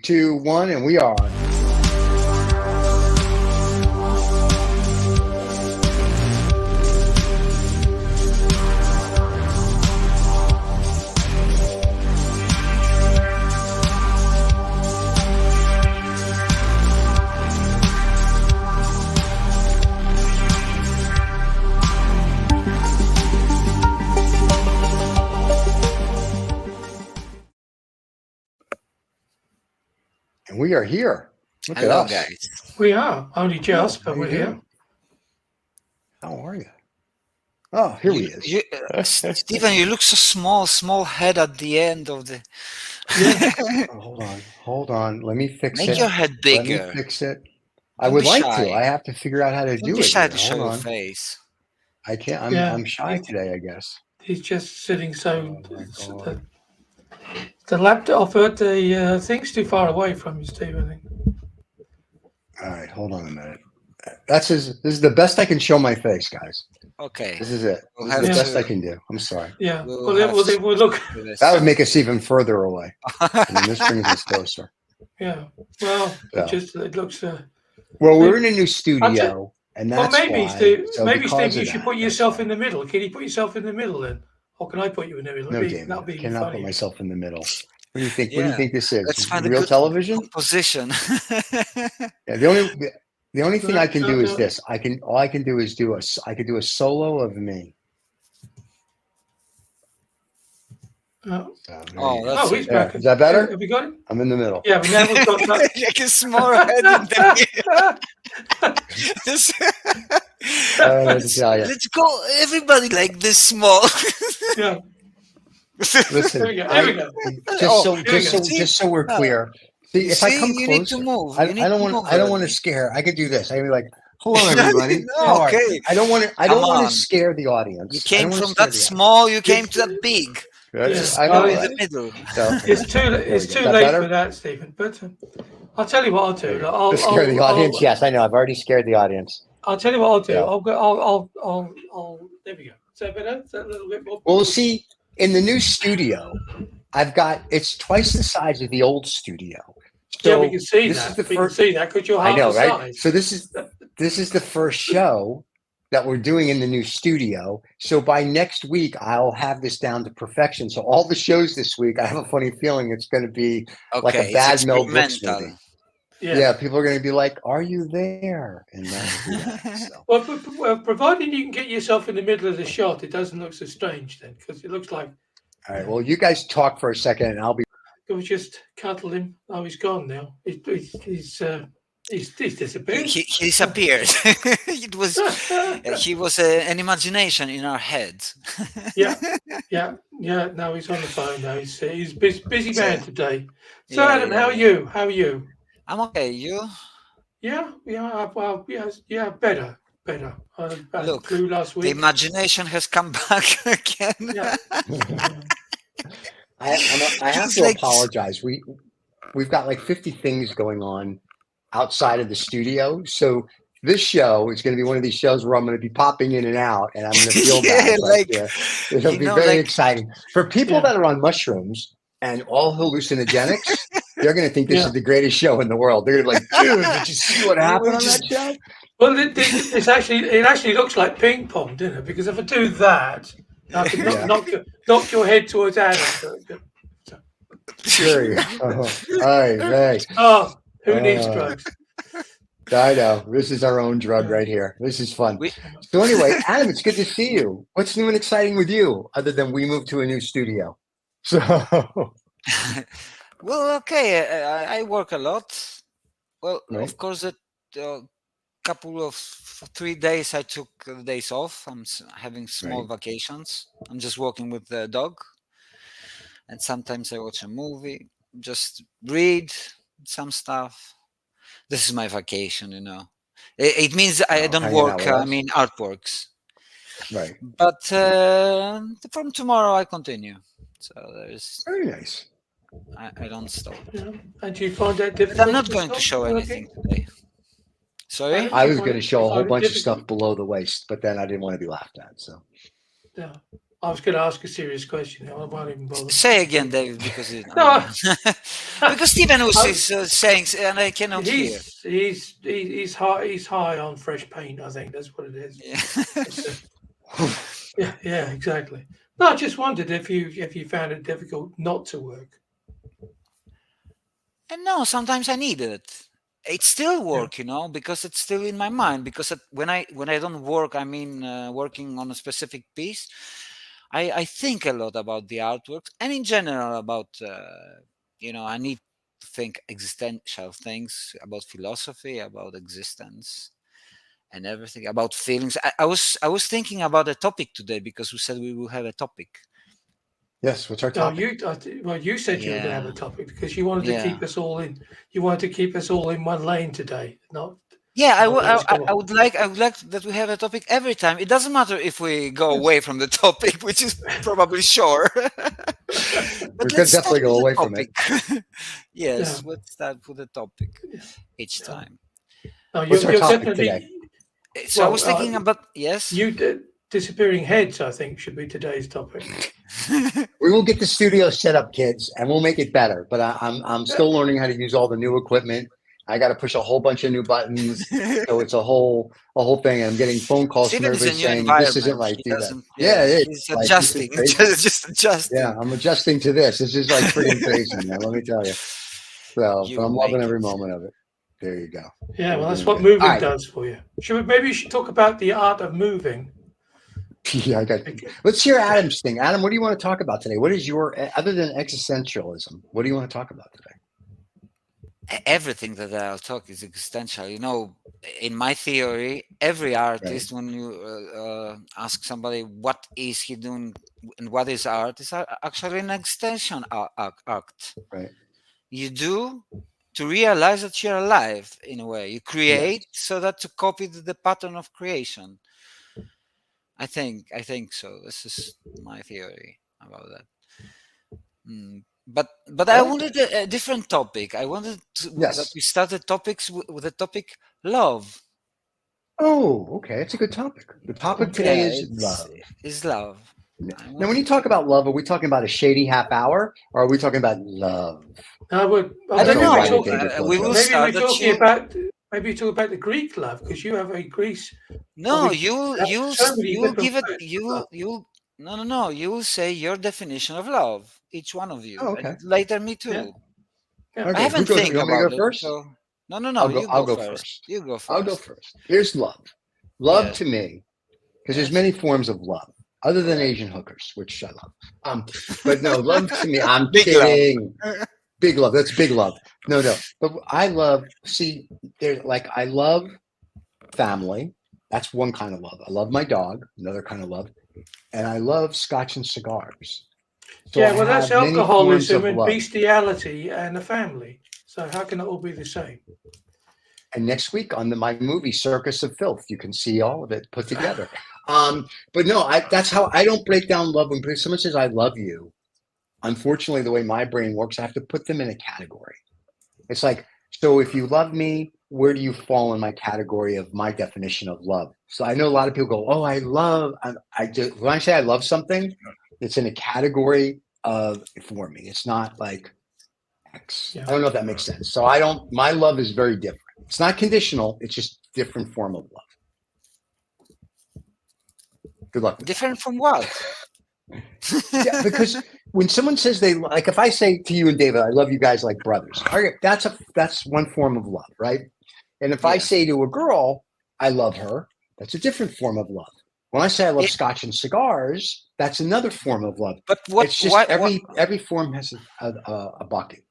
2, 1, and we are. And we are here. Look Hello, at us. guys. We are only just, but How we're you here. doing? How are you? Oh, here he is. Stephen, you look so small head at the end of the. Yeah. Oh, hold on. Let me fix Make it. your head Let bigger. me fix it. I Don't would be like shy. to. I have to figure out how to Don't do be it. shy Here. to show Hold your on. face. I can't. Yeah. I'm shy today, I guess. He's just sitting so. Oh my God. The laptop, the thing's too far away from you, Steve. I think. All right, hold on a minute. This is the best I can show my face, guys. Okay. This is it. We'll This is the have best to- I can do. I'm sorry. Yeah. We'll Well, have to we'll look. do this. That would make us even further away. And then this brings us closer. Yeah. Well, So. it looks. Well, we're in a new studio, and Well, that's maybe, why. Steve. So Maybe, because Steve, you of should that, put that's yourself why. in the middle. Can you put yourself in the middle then, or can I put you in the middle? No, That'll David, be I cannot funny. put myself in the middle. What do you think? Yeah. What do you think this is? Let's find a Real good television? composition. Yeah. The only thing I can do is this. All I can do is do a solo of me. Oh, So, That's he's it. back. Is that better? Have we got it? I'm in the middle. Yeah, but now we've got that. Like a small head in the Let's go, everybody, like this small. Yeah. Listen, There we go. There we go. just so we're clear. See, if I come you closer, need to move. I don't want to scare. I could do this. I can be like, "Hello, everybody." No, How are you? okay. I don't want to. I don't want to scare the audience. You came from that small. You came to that big. Yes. I know, in right? the middle. So, It's too late for that, Stephen. But I'll tell you what I'll do. To scare the audience. Yes, I know. I've already scared the audience. I'll tell you what I'll do. Yeah. I'll. There we go. Is that better? Is that a little bit more? Well, see, in the new studio, it's twice the size of the old studio. So yeah, we can see this that. is the We first. can see that because you're half I know, the right? size. So this is the first show that we're doing in the new studio. So by next week, I'll have this down to perfection. So all the shows this week, I have a funny feeling it's going to be like a bad Mel Brooks movie. Yeah, people are going to be like, "Are you there?" And so. Well, provided you can get yourself in the middle of the shot, it doesn't look so strange then, because it looks like. All right. Well, you guys talk for a second, and I'll be. It was just cuddle him. Oh, he's gone now. He's disappeared. He disappeared. It was he was an imagination in our heads. Yeah. Now he's on the phone. Now he's busy man today. So Yeah, Adam, how are you? How are you? I'm okay. You? Yeah. Well, yeah. Better. Look, flew last week. the imagination has come back again. Yeah. I have It's to like- apologize. We've got like 50 things going on outside of the studio. So this show is going to be one of these shows where I'm going to be popping in and out, and I'm going to feel bad. But, it'll be very exciting for people that are on mushrooms and all hallucinogenics. They're going to think this is the greatest show in the world. They're going to be like, "Dude, did you see what happened on that show?" Well, it actually looks like ping pong, doesn't it? Because if I do that, I can knock your head towards Adam. Sure. Hey. Oh, who needs drugs? I know. This is our own drug right here. This is fun. So anyway, Adam, it's good to see you. What's new and exciting with you, other than we moved to a new studio? So. Well, okay. I work a lot. Well, of course, a couple of 3 days I took days off. I'm having small vacations. I'm just working with the dog, and sometimes I watch a movie, just read some stuff. This is my vacation, you know. It means I don't work. I mean, artworks. Right. But from tomorrow I continue. So there's very nice. I don't stop. Yeah. And do you find that difficult? I'm not going to show anything today. Sorry? I was going to show a whole bunch of stuff below the waist, but then I didn't want to be laughed at. So. Yeah. I was going to ask a serious question. I won't even bother. Say again, David, because No, because Stephen is saying, and I cannot hear. He's high. He's high on fresh paint. I think that's what it is. Yeah, exactly. No, I just wondered if you found it difficult not to work. And no, sometimes I need it. It's still work, because it's still in my mind. Because when I don't work, I mean working on a specific piece. I think a lot about the artworks and in general about I need to think existential things about philosophy, about existence, and everything about feelings. I was thinking about a topic today because we said we will have a topic. Yes, what's our topic? You said you were going to have a topic because you wanted to keep us all in. You wanted to keep us all in one lane today, not. Yeah, I would like that we have a topic every time. It doesn't matter if we go away from the topic, which is probably sure. We could definitely go away from it. Yes, let's start with the topic each time. No, you're definitely. Today? So I was thinking about disappearing heads, I think, should be today's topic. We will get the studio set up, kids, and we'll make it better. But I'm still learning how to use all the new equipment. I got to push a whole bunch of new buttons, so it's a whole thing. And I'm getting phone calls from everybody saying this isn't right. Do that. Yeah, it's adjusting. Just adjusting. Yeah, I'm adjusting to this. This is like freaking crazy, man. Let me tell you. So, but I'm loving every moment of it. There you go. Yeah, well, that's what moving does for you. Maybe you should talk about the art of moving. Yeah, let's hear Adam's thing. Adam, what do you want to talk about today? What is your, other than existentialism, what do you want to talk about today? Everything that I'll talk is existential. In my theory, every artist, when you ask somebody what is he doing and what is art, is actually an extension act. Right. You do to realize that you're alive in a way. You create so that to copy the pattern of creation. I think so. This is my theory about that. But I wanted a different topic. I wanted that we started topics with the topic love. Oh, okay. It's a good topic. The topic today is love. Is love. Now, when you talk about love, are we talking about a shady half hour, or are we talking about love? I don't know. We will start. Maybe you talk about the Greek love because you have a Greece. No, you give it. No. You will say your definition of love. Each one of you. Oh, okay. And later, me too. Yeah. Okay. I haven't think about it. First? So, no. I'll go first. You go first. I'll go first. Here's love. Love to me, because there's many forms of love, other than Asian hookers, which I love. But no, love to me. I'm kidding. Big love. That's big love. No. But I love. See, I love family. That's one kind of love. I love my dog. Another kind of love. And I love scotch and cigars. So that's alcoholism and bestiality and a family. So how can it all be the same? And next week on my movie Circus of Filth, you can see all of it put together. But no, that's how I don't break down love. When someone says I love you, unfortunately, the way my brain works, I have to put them in a category. It's like, so if you love me, where do you fall in my category of my definition of love? So I know a lot of people go, oh, when I say I love something, it's in a category for me. It's not like X. Yeah. I don't know if that makes sense. So my love is very different. It's not conditional. It's just different form of love. Good luck. Different from what? Yeah, because when someone says if I say to you and David, I love you guys like brothers. That's one form of love, right? And if I say to a girl, I love her, that's a different form of love. When I say I love scotch and cigars, that's another form of love. But every form has a bucket.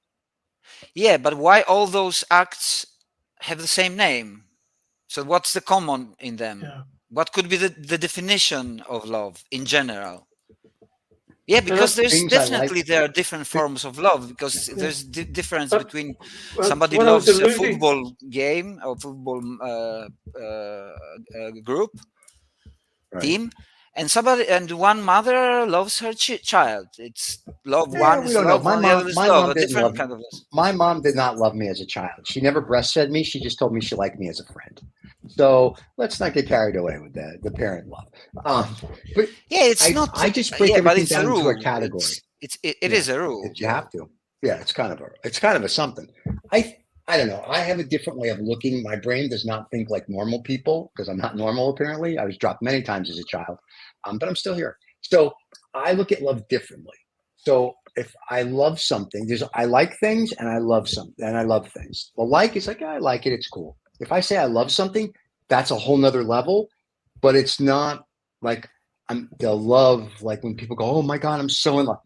Yeah, but why all those acts have the same name? So what's the common in them? Yeah. What could be the definition of love in general? Yeah, because there are different forms of love, because there's difference between somebody loves a football game or football group team, and one mother loves her child. It's love. One is love, the other is love. A different kind of love. My mom did not love me as a child. She never breastfed me. She just told me she liked me as a friend. So let's not get carried away with the parent love. But yeah, it's not. I just break But everything it's a down into a rule. category. It is a rule. You have to. Yeah, it's kind of a something. I don't know. I have a different way of looking. My brain does not think like normal people because I'm not normal. Apparently, I was dropped many times as a child, but I'm still here. So I look at love differently. So if I love something, I like things and I love something and I love things. The like is like I like it. It's cool. If I say I love something, that's a whole nother level. But it's not like I'm the love. Like when people go, "Oh my God, I'm so in love."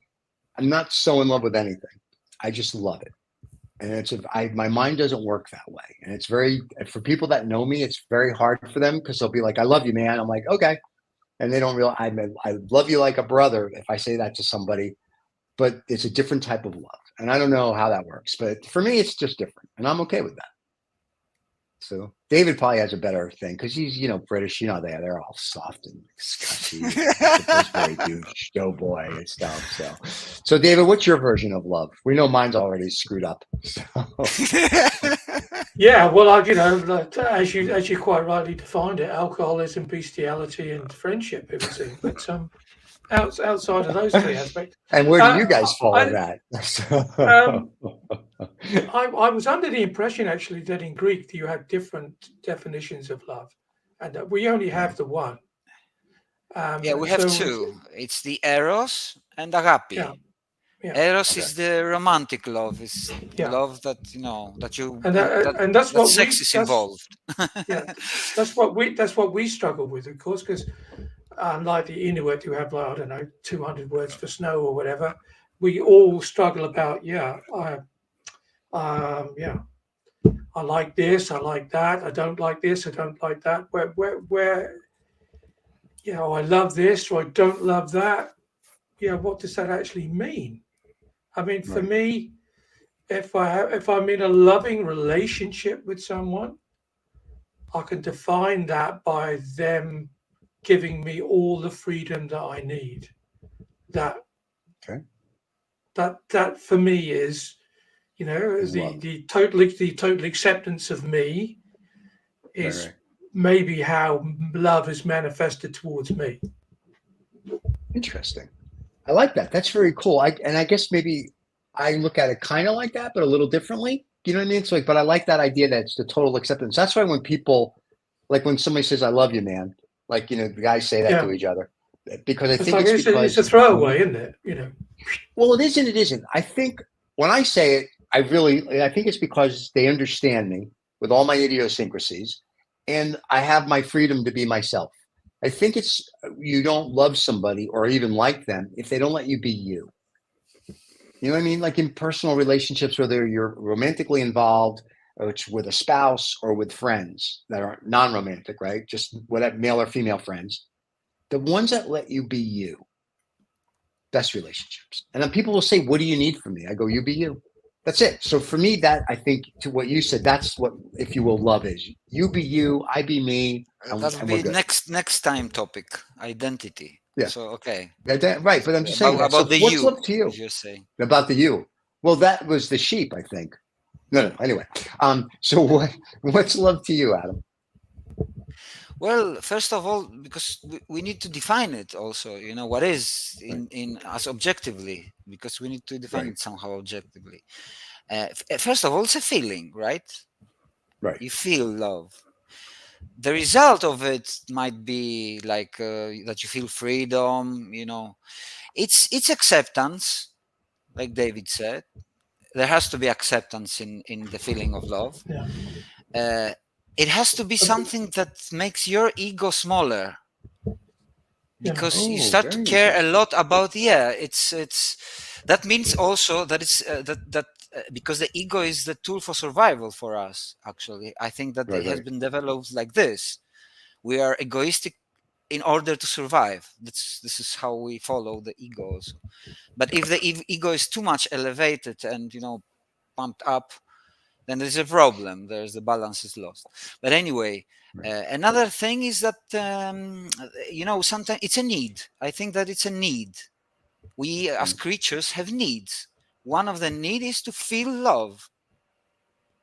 I'm not so in love with anything. I just love it. And my mind doesn't work that way. And it's for people that know me, it's very hard for them because they'll be like, I love you, man. I'm like, okay. And they don't realize I love you like a brother if I say that to somebody, but it's a different type of love. And I don't know how that works, but for me, it's just different. And I'm okay with that. So David probably has a better thing because he's, British, they're all soft and scratchy, supposed to be dude, show boy and stuff. So David, what's your version of love? We know mine's already screwed up. So. Yeah, well, as you quite rightly defined it, alcoholism, bestiality, and friendship. It would seem, but outside of those three aspects. And where do you guys fall in that? I was under the impression actually that in Greek you have different definitions of love, and that we only have the one. We have two. It's the eros and agapi. Yeah. Eros is the romantic love. It's love that and that's what sex is involved. That's what we struggle with, of course, because unlike the Inuit who have 200 words for snow or whatever, we all struggle about I like this, I like that, I don't like this, I don't like that. Where I love this or I don't love that. What does that actually mean? I mean, for me, if I'm in a loving relationship with someone, I can define that by them giving me all the freedom that I need. That for me is, the total acceptance of me is maybe how love is manifested towards me. Interesting. I like that. That's very cool. I guess maybe I look at it kind of like that, but a little differently. You know what I mean? It's like, but I like that idea that it's the total acceptance. That's why when people, like when somebody says, I love you, man, like, the guys say that to each other because I think it's because it's a throwaway, isn't it? Well, it is and it isn't. I think when I say it, I think it's because they understand me with all my idiosyncrasies and I have my freedom to be myself. I think it's you don't love somebody or even like them if they don't let you be you. You know what I mean? Like in personal relationships, whether you're romantically involved, or it's with a spouse or with friends that are non-romantic, right? Just whatever, male or female friends. The ones that let you be you, best relationships. And then people will say, what do you need from me? I go, you be you. That's it. So for me, that I think to what you said, that's what, if you will, love is. You be you, I be me. That'll be next time topic, identity. Yeah. So okay. Right, but I'm just saying about the what's you. Love to you? You're saying about the you. Well, that was the sheep, I think. No. Anyway, so what's love to you, Adam? Well, first of all, because we need to define it also, what is in as objectively, because we need to define it somehow objectively. First of all, it's a feeling, right? Right. You feel love. The result of it might be like that you feel freedom, it's acceptance, like David said. There has to be acceptance in the feeling of love. It has to be something that makes your ego smaller, because you start to care a lot about it's that means also that it's that because the ego is the tool for survival for us. Actually, I think that it has been developed like this. We are egoistic in order to survive. This is how we follow the ego also. But if the ego is too much elevated and pumped up, then there's a problem. There's the balance is lost. But anyway, another thing is that sometimes it's a need. I think that it's a need. We as creatures have needs. One of the need is to feel love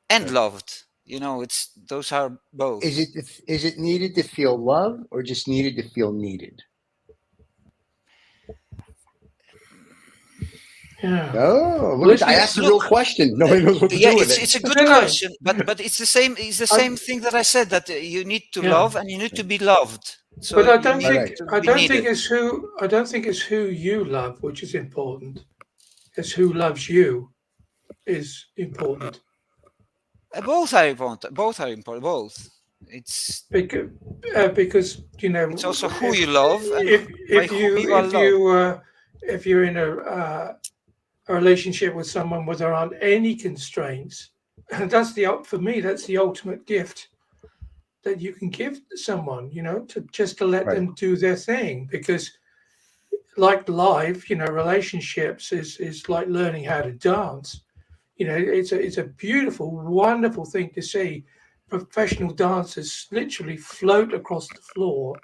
and loved. It's those are both. Is it needed to feel love or just needed to feel needed? Yeah. Oh, look! I asked a real question. Nobody knows what to do with it. It's a good question, but it's the same. It's the same thing that I said, that you need to love and you need to be loved. So but I you don't need think to I be don't needed. think it's who you love which is important. It's who loves you is important. Both are important. Both are important. Both. It's Because it's also who you love and by if whom you you are loved. if you're in a relationship with someone where there aren't any constraints, and that's for me that's the ultimate gift that you can give someone, to let them do their thing. Because like life, relationships is like learning how to dance. It's a beautiful, wonderful thing to see professional dancers literally float across the floor.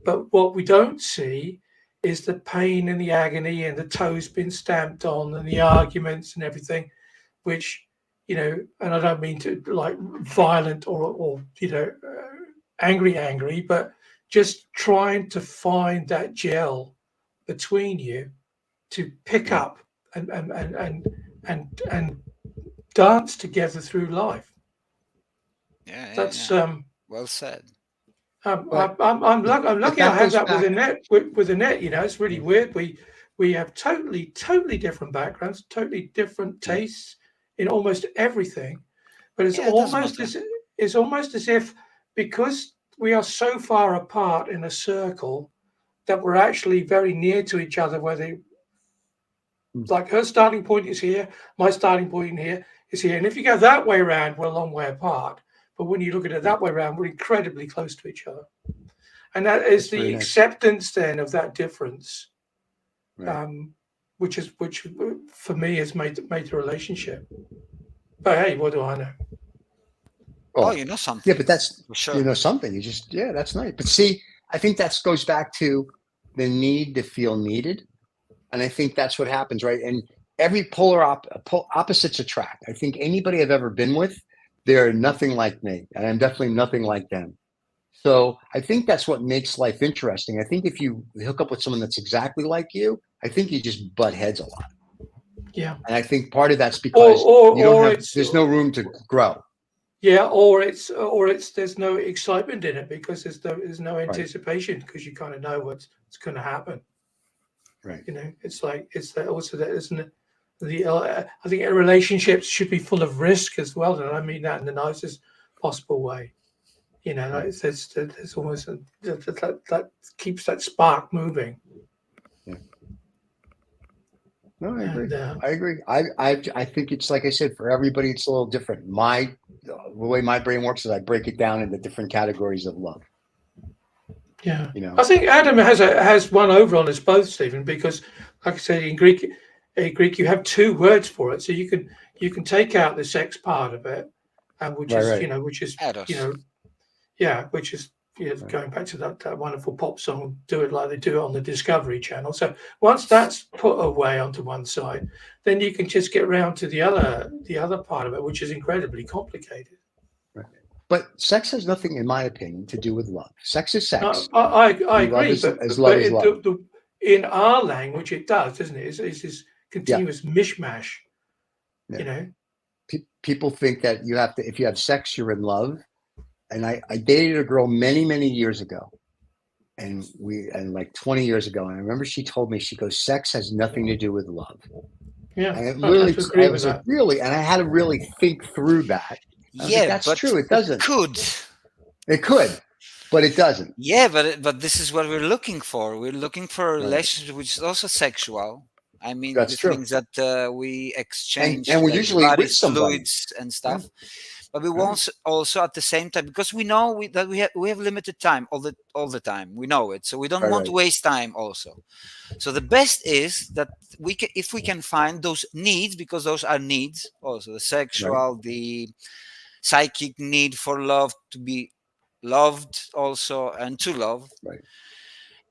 But what we don't see is the pain and the agony and the toes being stamped on and the arguments and everything, which, and I don't mean to like violent or angry, but just trying to find that gel between you to pick up and dance together through life. That's well said. I'm lucky I have that with a net. It's really weird. We have totally different backgrounds, totally different tastes in almost everything. But it's almost as if, because we are so far apart in a circle, that we're actually very near to each other, like her starting point is here, my starting point here is here. And if you go that way around, we're a long way apart. But when you look at it that way around, we're incredibly close to each other. And that is the acceptance then of that difference, which for me has made the relationship. But hey, what do I know? Oh, you know something. Yeah, but that's sure. You know something. You just that's nice. But see, I think that goes back to the need to feel needed, and I think that's what happens, right? And every opposites attract. I think anybody I've ever been with, they're nothing like me, and I'm definitely nothing like them. So I think that's what makes life interesting. I think if you hook up with someone that's exactly like you, I think you just butt heads a lot. Yeah, and I think part of that's because there's no room to grow. Yeah, or there's no excitement in it because there's no anticipation, because you kind of know what's going to happen. Right. It's like also that isn't it? I think relationships should be full of risk as well, and I mean that in the nicest possible way. There's almost that keeps that spark moving. Yeah. No, I agree. I agree. I think it's like I said, for everybody, it's a little different. The way my brain works is I break it down into different categories of love. Yeah. I think Adam has one over on us both, Stephen, because, like I said, in Greek you have two words for it, so you can take out the sex part of it, and which is going back to that wonderful pop song, "Do It Like They Do It" on the Discovery Channel. So once that's put away onto one side, then you can just get around to the other part of it, which is incredibly complicated. Right. But sex has nothing, in my opinion, to do with love. Sex is sex. I agree, love is love. In our language, it does, doesn't it? It's this continuous mishmash. Yeah. People think that you have to, if you have sex, you're in love. And I dated a girl many, many years ago, and like 20 years ago. And I remember she told me, she goes, sex has nothing to do with love. Yeah. And I was like, really? And I had to really think through that. That's true. It doesn't. It could, but it doesn't. Yeah, but this is what we're looking for. We're looking for a relationship which is also sexual. I mean, that's true. Things that we exchange, and we're usually with somebody, fluids and stuff. Yeah. But we want also at the same time, because we know that we have limited time all the time. We know it, so we don't want to waste time also. So the best is that if we can find those needs, because those are needs also, the sexual, the psychic need for love, to be loved also, and to love. Right.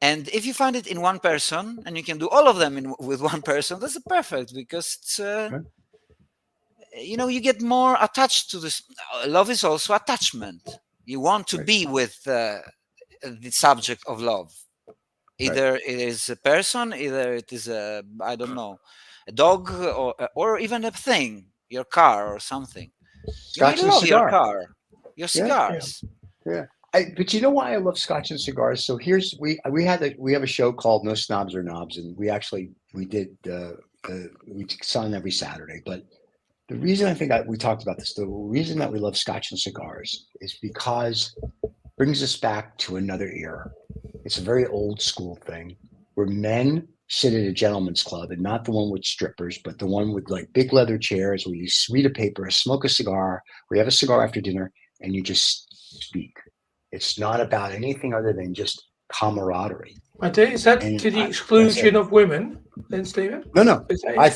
And if you find it in one person, and you can do all of them with one person, that's perfect, because you get more attached to this. Love is also attachment. You want to be with the subject of love. Either it is a person, either it is I don't know, a dog, or even a thing, your car or something. You may Scotch and love your cigar. car, your cigars. Yeah. But you know why I love Scotch and cigars? So here's we have a show called No Snobs or Knobs, and we did we it's on every Saturday. But the reason I think we talked about this, the reason that we love Scotch and cigars is because it brings us back to another era. It's a very old school thing where men sit at a gentleman's club, and not the one with strippers, but the one with like big leather chairs where you read a paper, smoke a cigar, we have a cigar after dinner, and you just speak. It's not about anything other than just camaraderie. Is that to the exclusion of women, then, Stephen? No. I've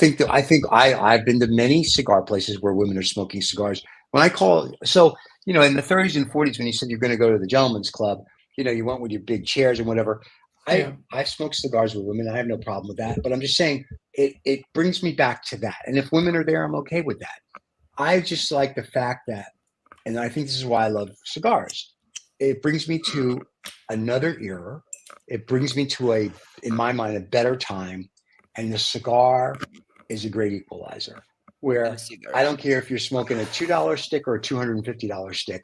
been to many cigar places where women are smoking cigars. When I call, so in the 30s and 40s, when you said you're going to go to the gentleman's club, you went with your big chairs and whatever. I smoke cigars with women. I have no problem with that. But I'm just saying it brings me back to that. And if women are there, I'm okay with that. I just like the fact that, and I think this is why I love cigars. It brings me to another era. It brings me to in my mind, a better time. And the cigar is a great equalizer where I don't care if you're smoking a $2 stick or a $250 stick.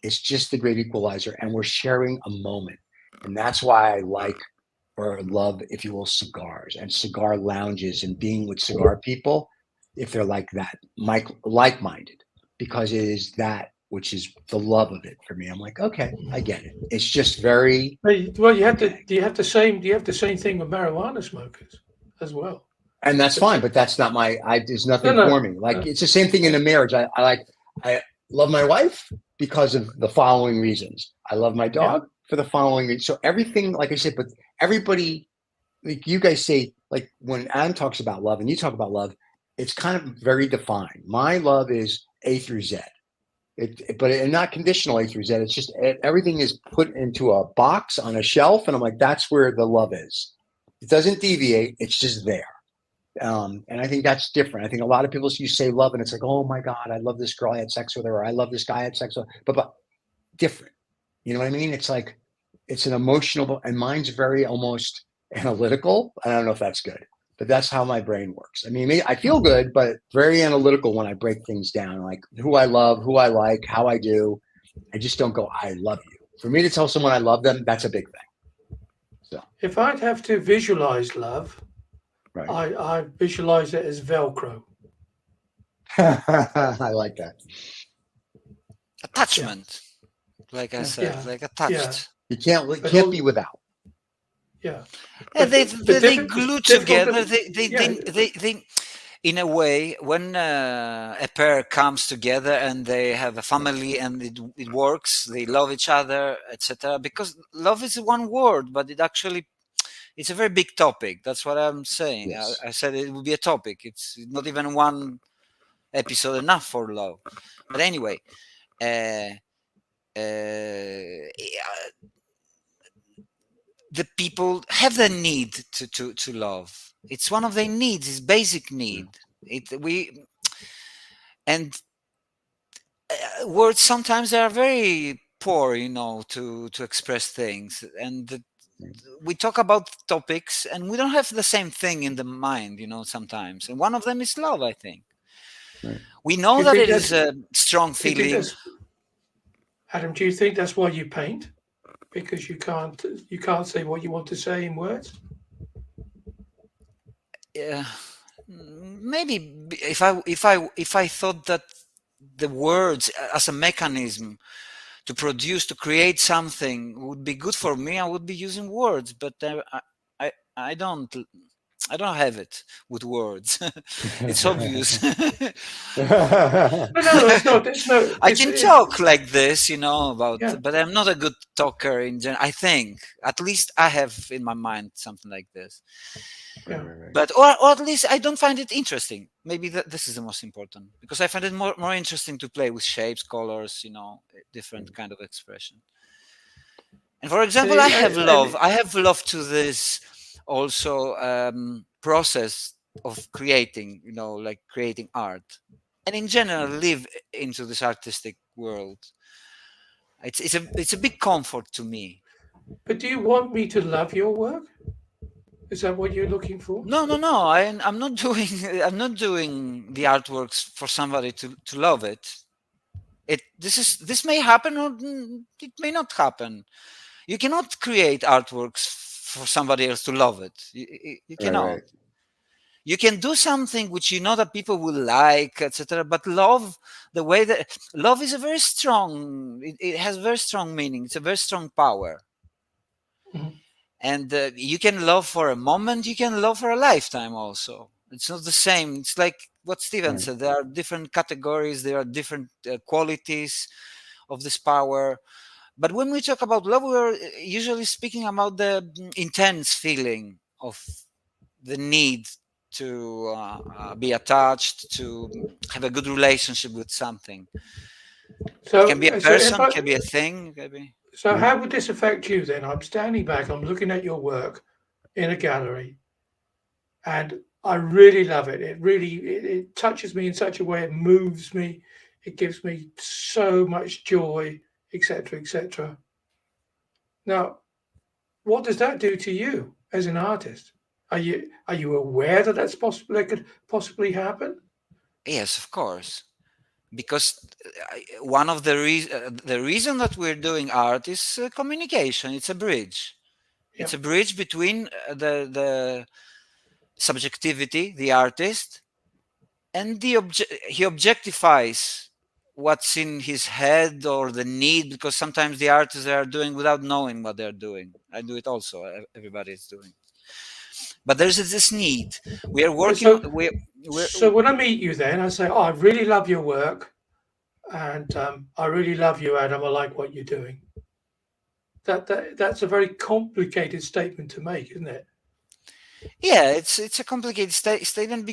It's just the great equalizer. And we're sharing a moment. And that's why I like or love, if you will, cigars and cigar lounges and being with cigar people, if they're like that, like-minded, because it is that which is the love of it for me. I'm like, okay, I get it. It's just very well. You have the same thing with marijuana smokers as well. And that's fine, but that's not there's nothing for me. Like it's the same thing in a marriage. I love my wife because of the following reasons. I love my dog for the following reasons. So everything, like I said, but everybody, like you guys say, like when Adam talks about love and you talk about love, it's kind of very defined. My love is A through Z. But not conditional A through Z. It's just everything is put into a box on a shelf, and I'm like, that's where the love is. It doesn't deviate. It's just there. And I think that's different. I think a lot of people, you say love, and it's like, oh my God, I love this girl, I had sex with her, or I love this guy, I had sex with her. But different. You know what I mean? It's like it's an emotional, and mine's very almost analytical. I don't know if that's good. But that's how my brain works. I mean, I feel good, but very analytical when I break things down, like who I love, who I like, how I do. I just don't go, I love you. For me to tell someone I love them, that's a big thing. So if I'd have to visualize love, I visualize it as Velcro. I like that. Attachment. Like I said, like attached. You can't be without. Yeah. They glue together. They in a way, when a pair comes together and they have a family and it works, they love each other, etc. Because love is one word, but it's a very big topic. That's what I'm saying. Yes. I said it would be a topic. It's not even one episode enough for love. But anyway, the people have the need to love. It's one of their needs. It's basic need. Words sometimes they are very poor, to express things. And we talk about topics, and we don't have the same thing in the mind, sometimes. And one of them is love, I think. Right. We know that it is a strong feeling. Adam, do you think that's why you paint? Because you can't say what you want to say in words? Yeah, maybe if I thought that the words as a mechanism to create something would be good for me, I would be using words. But I don't have it with words. It's obvious. I can talk like this, but I'm not a good talker in general. I think, at least I have in my mind something like this. Yeah. But or at least I don't find it interesting. Maybe this is the most important, because I find it more interesting to play with shapes, colors, different kind of expression. And for example, I have love to this also process of creating, like creating art. and in general live into this artistic world. It's a big comfort to me. But do you want me to love your work? Is that what you're looking for? No. I'm not doing I'm not doing the artworks for somebody to love it. This may happen or it may not happen. You cannot create artworks for somebody else to love it. You cannot. Right. You can do something which you know that people will like, etc. But love, the way that love is a very strong, it has very strong meaning. It's a very strong power. Mhm. And you can love for a moment, you can love for a lifetime also. It's not the same. It's like what Steven said. There are different categories, there are different qualities of this power. But when we talk about love, we're usually speaking about the intense feeling of the need to be attached, to have a good relationship with something. It can be a person, can be a thing, can be. So how would this affect you then? I'm standing back, I'm looking at your work in a gallery, and I really love it. It touches me in such a way, it moves me, it gives me so much joy, etc., etc. Now, what does that do to you as an artist? Are you aware that that's possible? That could possibly happen? Yes, of course. Because one of the reason that we're doing art is communication. It's a bridge. Yeah. It's a bridge between the subjectivity, the artist, and he objectifies what's in his head or the need, because sometimes the artists are doing without knowing what they're doing. I do it also. Everybody is doing. But there's this need. We are working. So when I meet you, then I say, "Oh, I really love your work, and I really love you, Adam. I like what you're doing." That's a very complicated statement to make, isn't it? Yeah, it's a complicated statement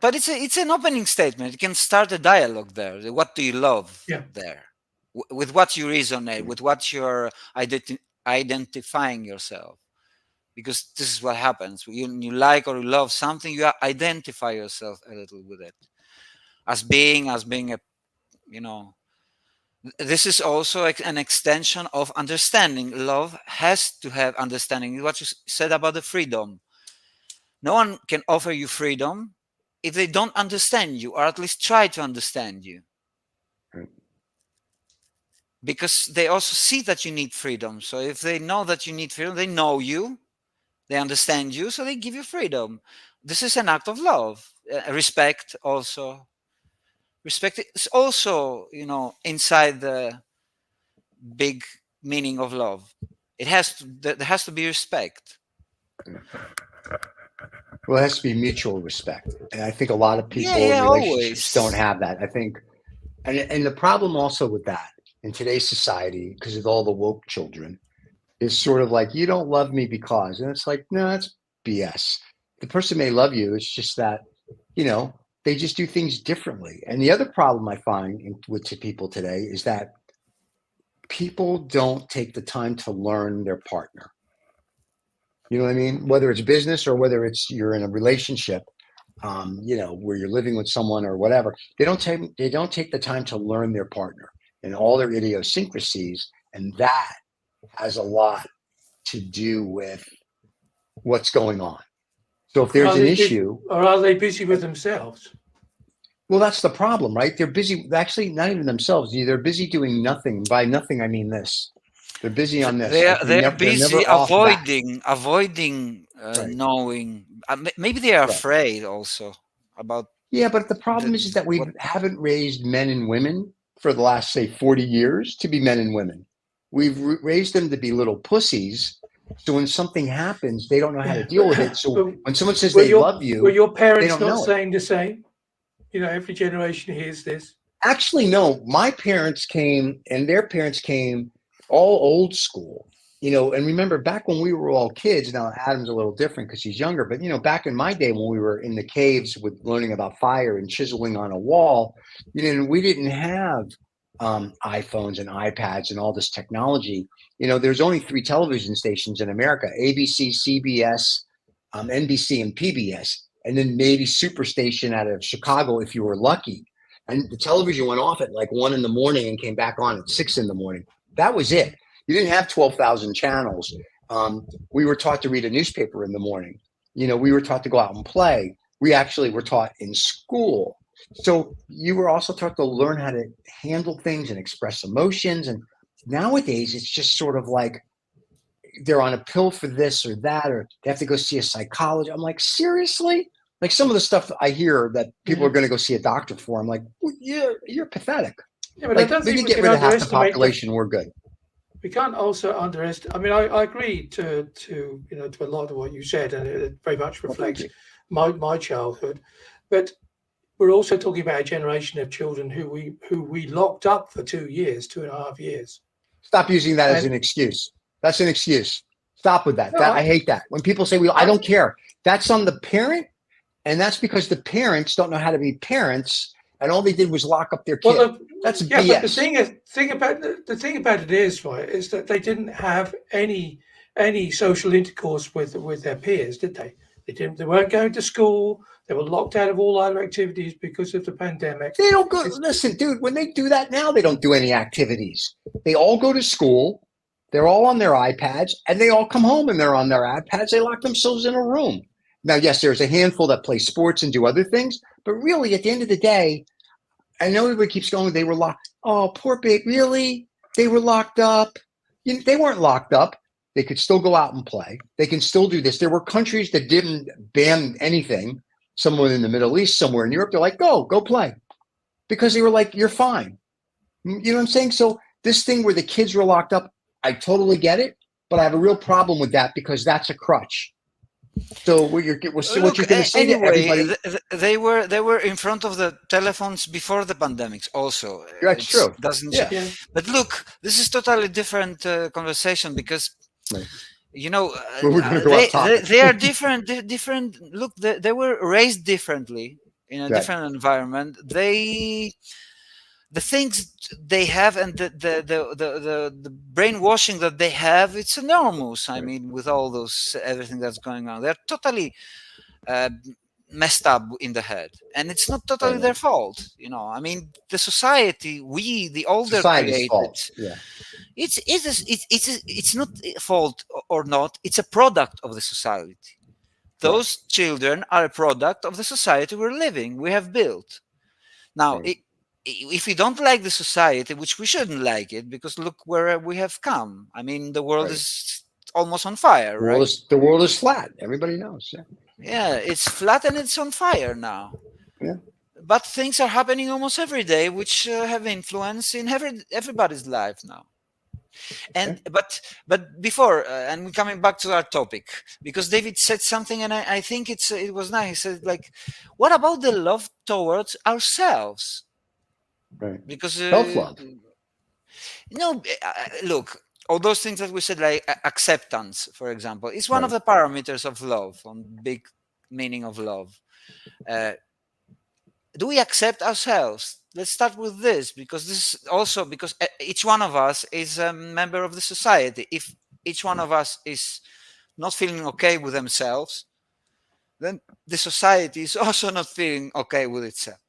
but it's an opening statement. You can start a dialogue there. What do you love there? With what you resonate, with what you're identifying yourself. Because this is what happens. You like or you love something, you identify yourself a little with it. As being a, this is also an extension of understanding. Love has to have understanding. What you said about the freedom. No one can offer you freedom if they don't understand you, or at least try to understand you. Because they also see that you need freedom. So if they know that you need freedom, they know you, they understand you, so they give you freedom. This is an act of love. Respect also. Respect is also, inside the big meaning of love. There has to be respect. Well, it has to be mutual respect, and I think a lot of people in relationships don't have that. I think, and the problem also with that in today's society, because of all the woke children, is sort of like, you don't love me because, and it's like, no, that's BS. The person may love you. It's just that, they just do things differently. And the other problem I find with people today is that people don't take the time to learn their partner. You know what I mean? Whether it's business or whether it's you're in a relationship, where you're living with someone or whatever, they don't take the time to learn their partner and all their idiosyncrasies, and that has a lot to do with what's going on. So if there's an issue, or are they busy with themselves? Well, that's the problem, right? They're busy. Actually, not even themselves. They're busy doing nothing. By nothing, I mean this. They're busy on this. They're busy avoiding knowing. Maybe they are afraid also about. Yeah, but the problem is that we haven't raised men and women for the last, say, 40 years to be men and women. We've raised them to be little pussies. So when something happens, they don't know how to deal with it. So when someone says they love you, were your parents not saying the same? Every generation hears this. Actually, no. My parents came, and their parents came, all old school. And remember back when we were all kids. Now Adam's a little different because he's younger, but back in my day when we were in the caves with learning about fire and chiseling on a wall, we didn't have iPhones and iPads and all this technology. There's only 3 television stations in America: ABC, CBS, NBC, and PBS, and then maybe Superstation out of Chicago if you were lucky. and the television went off at like 1 a.m. and came back on at 6 a.m. That was it. You didn't have 12,000 channels. We were taught to read a newspaper in the morning. We were taught to go out and play. We actually were taught in school. So you were also taught to learn how to handle things and express emotions. And nowadays, it's just sort of like they're on a pill for this or that, or they have to go see a psychologist. I'm like, seriously? Like some of the stuff I hear that people are going to go see a doctor for, I'm like, well, you're pathetic. Yeah, but like, I don't we think can we get can rid of half the underestimate population. We're good. We can't also underestimate. I mean, I agree to a lot of what you said, and it very much reflects my childhood. But we're also talking about a generation of children who we locked up for 2 years, 2.5 years. Stop using that as an excuse. That's an excuse. Stop with that. No, I hate that. When people say, well, I don't care. That's on the parent. And that's because the parents don't know how to be parents. And all they did was lock up their kid. Well, that's BS. But the thing about it is, right, is that they didn't have any social intercourse with their peers, did they? They weren't going to school. They were locked out of all other activities because of the pandemic. They don't go. Listen, dude, when they do that now, they don't do any activities. They all go to school. They're all on their iPads, and they all come home and they're on their iPads. They lock themselves in a room. Now, yes, there's a handful that play sports and do other things, but really, at the end of the day, I know everybody keeps going, they were locked. Oh, poor baby. Really? They were locked up? They weren't locked up. They could still go out and play. They can still do this. There were countries that didn't ban anything. Somewhere in the Middle East, somewhere in Europe, they're like, go play. Because they were like, you're fine. You know what I'm saying? So this thing where the kids were locked up, I totally get it, but I have a real problem with that because that's a crutch. So what you're going to say to everybody? They were in front of the telephones before the pandemics. Also, that's true. Doesn't But look, this is totally different conversation because. Right. They are different. Look, they were raised differently in a different environment. The things they have and the brainwashing that they have, it's enormous. I mean, with all those everything that's going on, they're totally messed up in the head, and it's not totally their fault. I mean, the society, the older created. It's not fault or not. It's a product of the society. Those children are a product of the society we're living. We have built. Now, if we don't like the society, which we shouldn't like it, because look where we have come. I mean, the world is almost on fire, right? The world is flat. Everybody knows. Yeah, it's flat and it's on fire now. Yeah. But things are happening almost every day, which have influence in everybody's life now. And but before and we're coming back to our topic, because David said something, and I think it was nice. He said, like, what about the love towards ourselves? Right. Because self-love. Look, all those things that we said, like acceptance, for example, is one of the parameters of love, on big meaning of love. Do we accept ourselves? Let's start with this, because each one of us is a member of the society. If each one of us is not feeling okay with themselves, then the society is also not feeling okay with itself.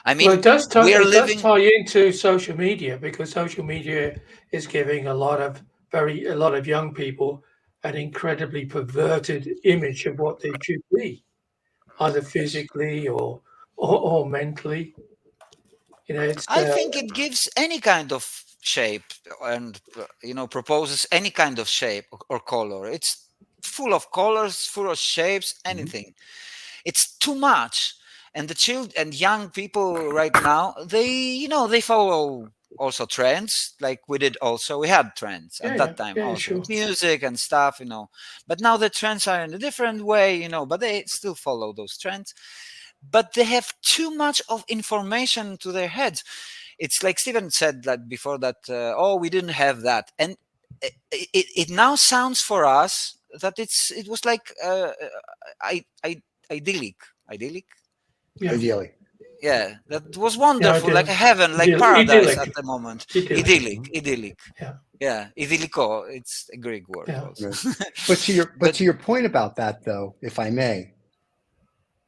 I mean, it does tie into social media, because social media is giving a lot of young people an incredibly perverted image of what they should be, either physically or mentally. I think it gives any kind of shape and proposes any kind of shape or color. It's full of colors, full of shapes, anything. It's too much. And the children and young people right now, they follow also trends, like we did also. We had trends at that time also, music and stuff, But now the trends are in a different way, but they still follow those trends. But they have too much of information to their heads. It's like Stephen said that before, that we didn't have that, and it now sounds for us that it was like idyllic. Ideally. Yeah, that was wonderful, like a heaven, like paradise at the moment. Idyllic. Yeah, idyllico. It's a Greek word. Yeah. But to your point about that, though, if I may,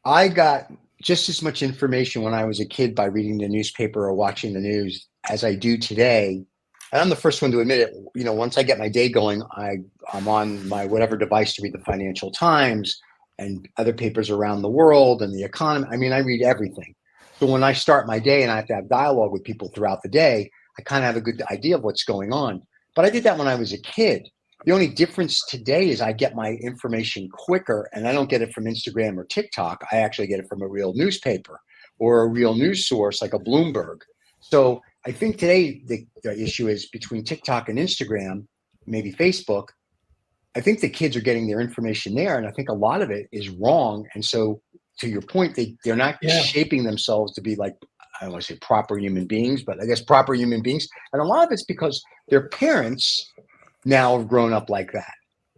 I got just as much information when I was a kid by reading the newspaper or watching the news as I do today. And I'm the first one to admit it. You know, once I get my day going, I'm on my whatever device to read the Financial Times and other papers around the world and the economy. I mean, I read everything. So when I start my day and I have to have dialogue with people throughout the day, I kind of have a good idea of what's going on. But I did that when I was a kid. The only difference today is I get my information quicker, and I don't get it from Instagram or TikTok. I actually get it from a real newspaper or a real news source like a Bloomberg. So I think today the issue is between TikTok and Instagram, maybe Facebook. I think the kids are getting their information there, and I think a lot of it is wrong. And so, to your point, they're not shaping themselves to be like, I don't want to say proper human beings, but I guess proper human beings. And a lot of it's because their parents now have grown up like that.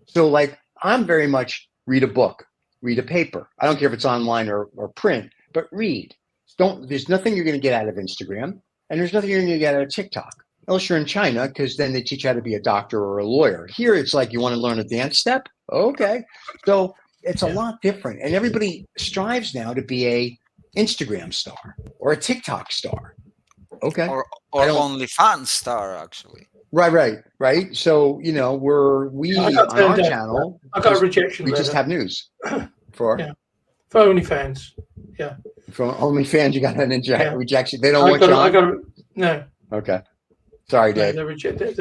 So like I'm very much read a book, read a paper. I don't care if it's online or print, but read. There's nothing you're going to get out of Instagram, and there's nothing you're going to get out of TikTok. Unless you're in China, because then they teach you how to be a doctor or a lawyer. Here it's like you want to learn a dance step? Okay. So it's a lot different. And everybody strives now to be a Instagram star or a TikTok star. Okay. Or OnlyFans star, actually. Right. So, you know, on our channel, I got a rejection. We just have news for OnlyFans. Yeah. From OnlyFans, you got an rejection. They don't want you on? No. Okay. Sorry, Dave. They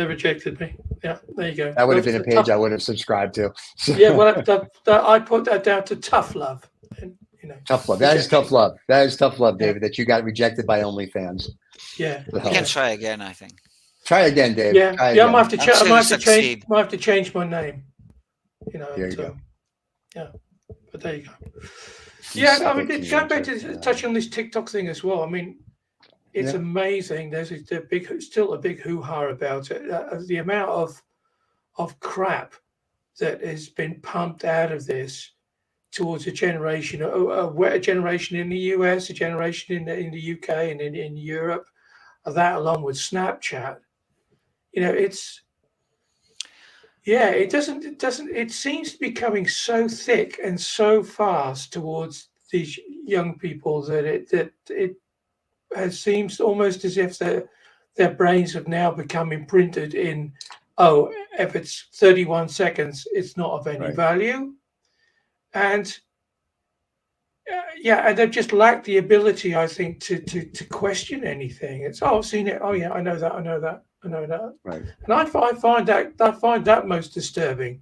rejected me. Yeah, there you go. That would have been a page I would have subscribed to. Yeah, well, I put that down to tough love. And, you know, tough love. That is tough love. That is tough love, David, that you got rejected by OnlyFans. Yeah. You can try again, I think. Try again, Dave. Yeah, I might have to change my name. You know. There you go. Yeah, but there you go. Yeah, I mean, going back to touch on this TikTok thing as well. I mean, it's amazing. There's still a big hoo-ha about it. The amount of crap that has been pumped out of this towards a generation in the US, a generation in the UK, and in Europe. That along with Snapchat. You know, it seems to be coming so thick and so fast towards these young people that it seems almost as if their brains have now become imprinted in, if it's 31 seconds, it's not of any value. And and they've just lacked the ability, I think, to question anything. It's I've seen it. Oh yeah, I know that. Right. And I find that most disturbing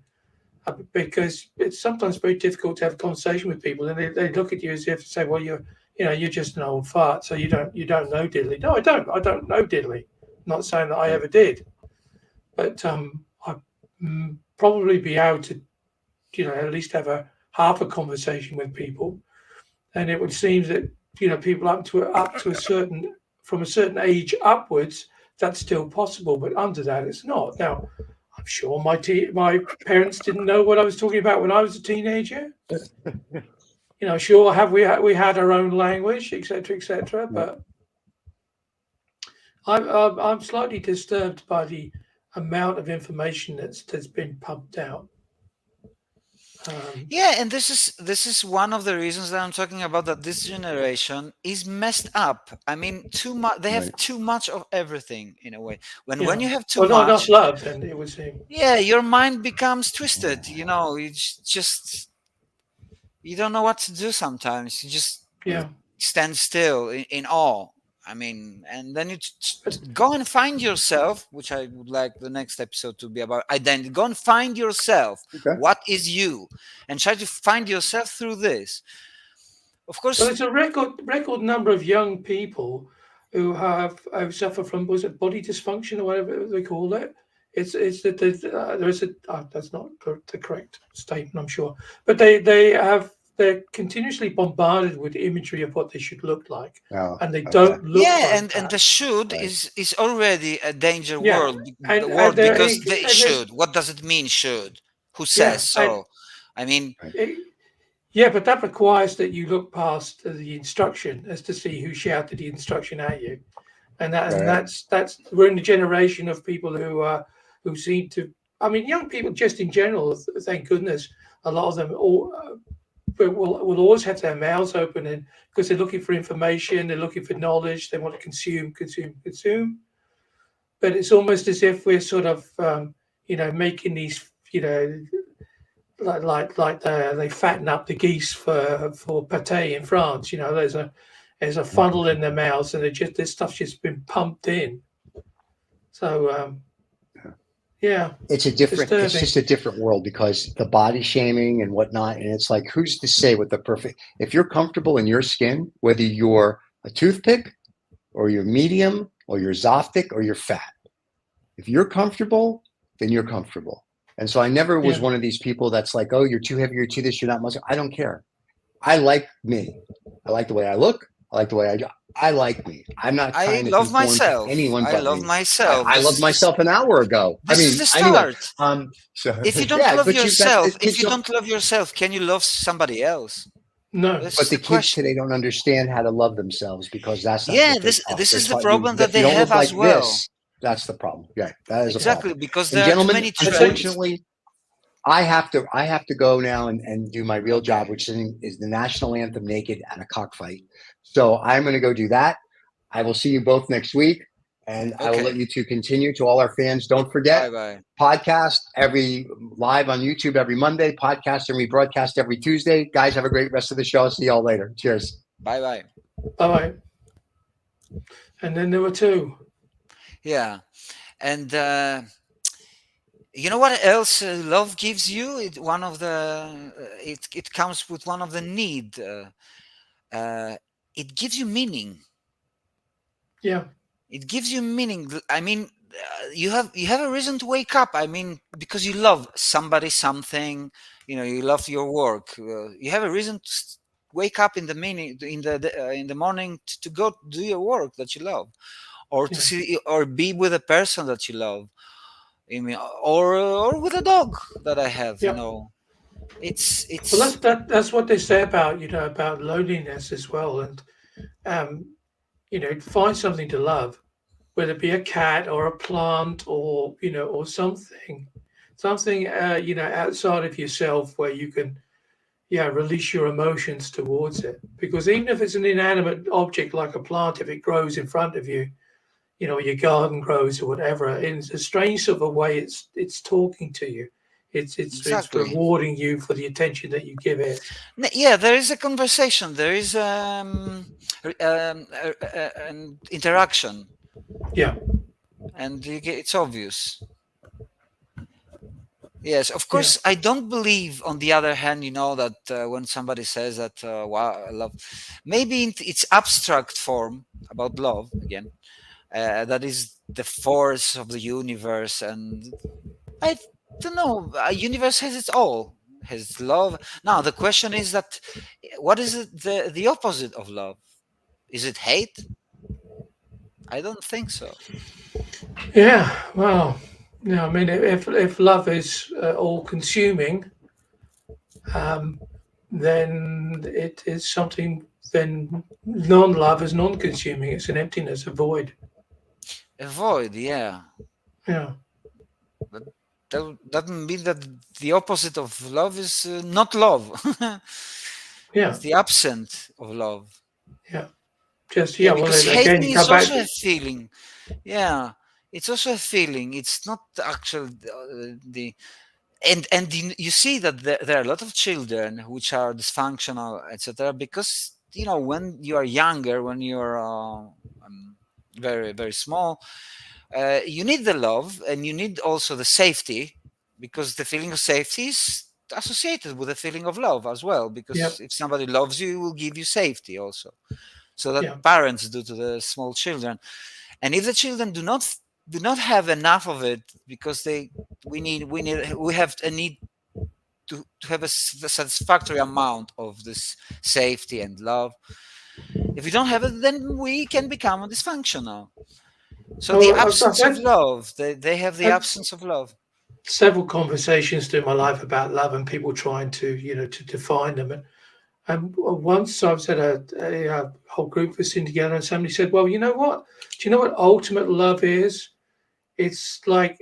because it's sometimes very difficult to have a conversation with people, and they look at you as if to say, "Well, you're just an old fart, so you don't know diddly." No, I don't know diddly. I'm not saying that I ever did, but I'd probably be able to, at least have half a conversation with people. And it would seem that people up to a certain age upwards, that's still possible, but under that it's not. Now, I'm sure my parents didn't know what I was talking about when I was a teenager. Sure, we had our own language, etc., but I'm slightly disturbed by the amount of information that's been pumped out. And this is one of the reasons that I'm talking about, that this generation is messed up. I mean, too much. They have too much of everything in a way. When you have too much, not enough love, then it would seem. Yeah, your mind becomes twisted. It's just you don't know what to do sometimes. You just stand still in awe. I mean, and then you go and find yourself, which I would like the next episode to be about identity. Go and find yourself. Okay. What is you? And try to find yourself through this. Of course. Well, it's a record number of young people who suffer from, was it body dysfunction or whatever they call it? It's that there is that's not the correct statement, I'm sure. But they're continuously bombarded with imagery of what they should look like, and they don't look. And the should is already a danger word because they should. What does it mean? Should? Who says so? I mean, but that requires that you look past the instruction as to see who shouted the instruction at you, and that's we're in the generation of people who seem to. I mean, young people just in general. Thank goodness, a lot of them all. will always have their mouths open, and because they're looking for information, they're looking for knowledge, they want to consume. But it's almost as if we're sort of, making these, like they fatten up the geese for pate in France. There's a funnel in their mouths, and this stuff's just been pumped in. So yeah, it's just a different world, because the body shaming and whatnot, and it's like, who's to say what the perfect? If you're comfortable in your skin, whether you're a toothpick or you're medium or you're Zoftic or you're fat, if you're comfortable, then you're comfortable. And so I never was one of these people that's like, oh, you're too heavy, you're too this, you're not muscle. I don't care. I like me. I like the way I look. I like the way I like me. I'm not trying to love myself. Anyone I love myself. I loved myself an hour ago. This is the start. Anyway, so, if you don't love yourself, can you love somebody else? No. But the kids today don't understand how to love themselves, because that's not this is the problem that they have as well. That's the problem. Yeah, that is exactly a problem. Because there are too many trends. Unfortunately, I have to go now and do my real job, which is the national anthem naked at a cockfight. So I'm going to go do that. I will see you both next week, and I will let you two continue. To all our fans, don't forget, podcast live on YouTube every Monday, podcast and rebroadcast every Tuesday. Guys, have a great rest of the show. See y'all later. Cheers. Bye. And then there were two. Yeah. And you know what else love gives you? It comes with one of the need. It gives you meaning. Yeah. It gives you meaning. I mean, you have a reason to wake up. I mean, because you love somebody, something. You love your work. You have a reason to wake up in the morning to go do your work that you love, or to see or be with a person that you love. I mean, or with a dog that I have. It's well, that's what they say about loneliness as well, and find something to love, whether it be a cat or a plant or something outside of yourself where you can release your emotions towards it. Because even if it's an inanimate object like a plant, if it grows in front of you, your garden grows or whatever, in a strange sort of a way, it's talking to you. It's rewarding you for the attention that you give it. Yeah, there is a conversation. There is an interaction. Yeah, and it's obvious. Yes, of course. I don't believe, on the other hand, that when somebody says that, wow, I love, maybe it's abstract form about love again. That is the force of the universe, and I don't know. A universe has it all, has love. Now the question is that, what is it, the opposite of love? Is it hate? I don't think so. Yeah, well, I mean, if love is all-consuming, then it is something. Then non-love is non-consuming. It's an emptiness, a void. A void, yeah. Yeah. But that doesn't mean that the opposite of love is not love. Yeah. It's the absence of love. Yeah. Because hating is also a feeling. Yeah. It's also a feeling. It's not actual and you see that there are a lot of children which are dysfunctional, etc. Because when you are younger, when you're very, very small, you need the love, and you need also the safety, because the feeling of safety is associated with the feeling of love as well. Because if somebody loves you, it will give you safety also. So that parents do to the small children, and if the children do not have enough of it, because we have a need to have a satisfactory amount of this safety and love. If we don't have it, then we can become dysfunctional. So the absence of love, they have the absence of love. Several conversations through my life about love, and people trying to to define them. And once I was at a whole group was sitting together, and somebody said, "Well, you know what? Do you know what ultimate love is? It's like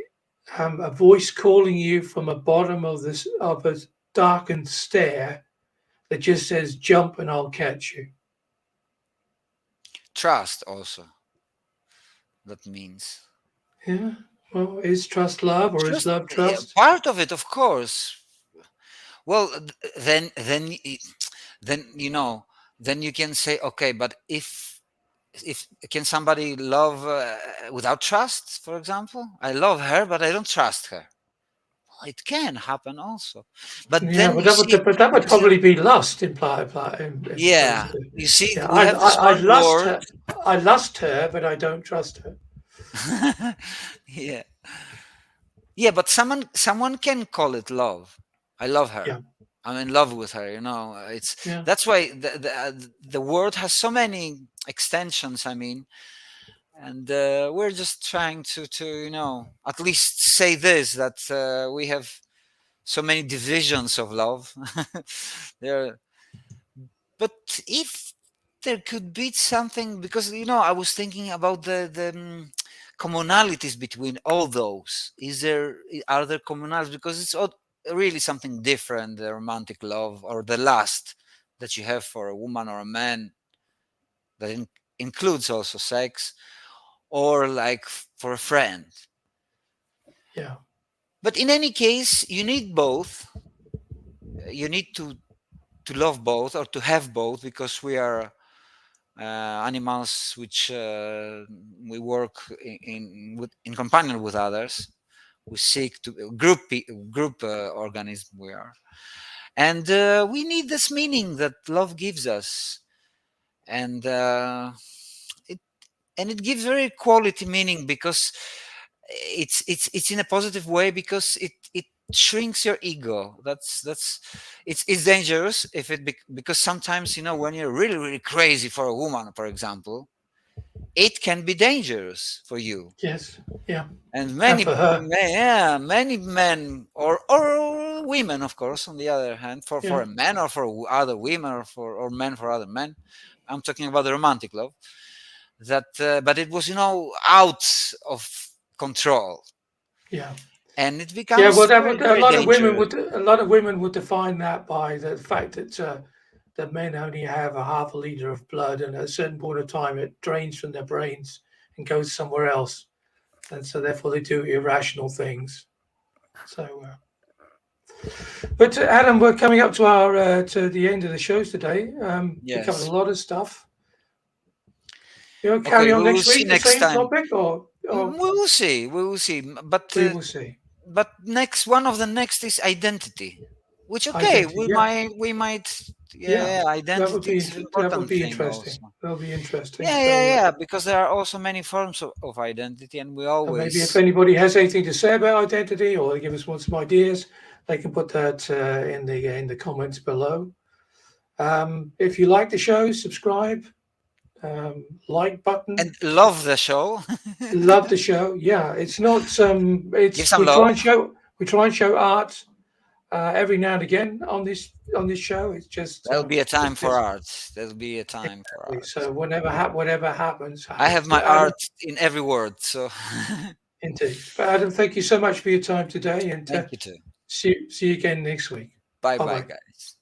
a voice calling you from the bottom of a darkened stair, that just says jump and I'll catch you? Trust also. That means. Yeah. Well, is trust love or is Trust, love yeah, trust? part of it, of course. Well, then then you can say, okay, but if can somebody love without trust? For example, I love her, but I don't trust her. Well, it can happen also, but Yeah, then but you see, that would because probably be lust in opposed yeah, to. you see, Yeah, we have this I one lust word. her. I lust her, but I don't trust her. Yeah, yeah, but someone can call it love. I love her. Yeah, I'm in love with her. It's yeah, that's why the word has so many extensions. I mean, and we're just trying to at least say this, that we have so many divisions of love. there, but if there could be something, because I was thinking about the commonalities between all those. Are there commonalities, because it's all really something different, the romantic love or the lust that you have for a woman or a man, that includes also sex, or like for a friend. yeah, But in any case, you need both. You need to love both, or to have both, because we are animals which we work in companion with others. We seek to group organism we are, and we need this meaning that love gives us, and it and it gives very quality meaning, because it's in a positive way, because it shrinks your ego. It's dangerous if because sometimes, when you're really really crazy for a woman, for example, it can be dangerous for you. yes, yeah. And And for her, yeah, many men, or women, of course, on the other hand, for yeah, a man, or for other women, or men for other men. I'm talking about the romantic love, that but it was out of control, yeah, and it yeah. becomes Well, that very would very dangerous. a lot of women would define that by the fact that men only have a half a liter of blood, and at a certain point of time, it drains from their brains and goes somewhere else, and so therefore they do irrational things. So. But Adam, we're coming up to our to the end of the shows today. We covered a Yes. lot of stuff. Okay, Carry we on will next see week the next same time. topic, or We will see. We will see. we will see. But next one of the next is identity, which, okay, Identity, yeah, we might, yeah. yeah, identity is an That would important be thing interesting. also. That'll be interesting. Yeah, yeah, So yeah, because there are also many forms of identity, and we maybe if always. anybody has anything to say about identity, or they give us some ideas, they can put that in the comments below. If you like the show, subscribe, like button. And love the show. Love the show. Yeah, it's not Give it's some love. we try and show art every now and again on this show. It's There'll be a time it's for just art. There'll be a time for art. so whatever happens, I have my Adam, art in every word, so. indeed. But Adam, thank you so much for your time today, and Thank you too. see you again next week. Bye Bye bye, bye. guys.